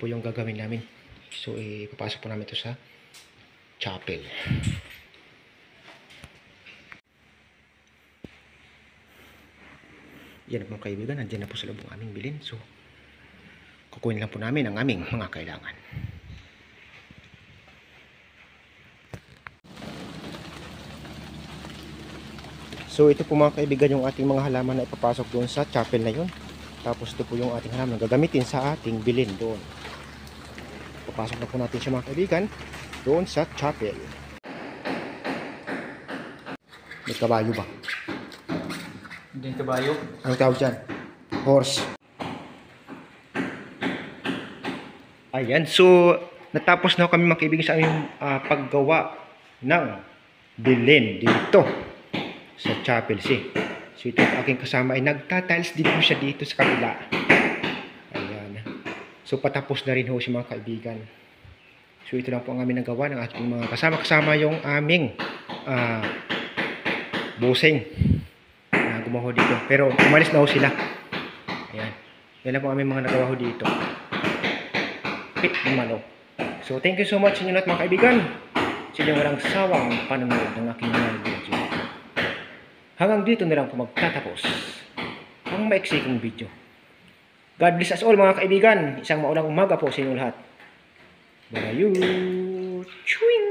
po yung gagawin namin. So, ipapasok po namin ito sa chapel. Yan po kaibigan, nandiyan na po sa loob ng aming bilin. So, kukunin lang po namin ang aming mga kailangan. So, ito po mga kaibigan yung ating mga halaman na ipapasok doon sa chapel na yun. Tapos ito po yung ating halaman na gagamitin sa ating bilin doon. Papasok na po natin siya mga kaibigan doon sa chapel. May kabayo ba? Hindi kabayo. Anong tawag dyan? Horse. Ayan, so natapos na kami mga kaibigan sa aming paggawa ng bilin dito sa chapel C. So ito ang aking kasama ay nagtatiles din po siya dito sa kabila. Ayan. So patapos na rin ho siya mga kaibigan. So ito lang po ang aming nagawa ng ating mga kasama yung aming busing na gumawa dito. Pero umalis na ho sila. Ayan. Yan lang po ang aming mga nagawa ho dito. Pit Malo. So thank you so much sa inyo lahat mga kaibigan. Sa inyong walang sawang panonood ng aking mga video. Hanggang dito na lang po magtatapos ang maiksikong video. God bless us all mga kaibigan. Isang maulang umaga po sa inyong lahat. Bye-bye. Chewing!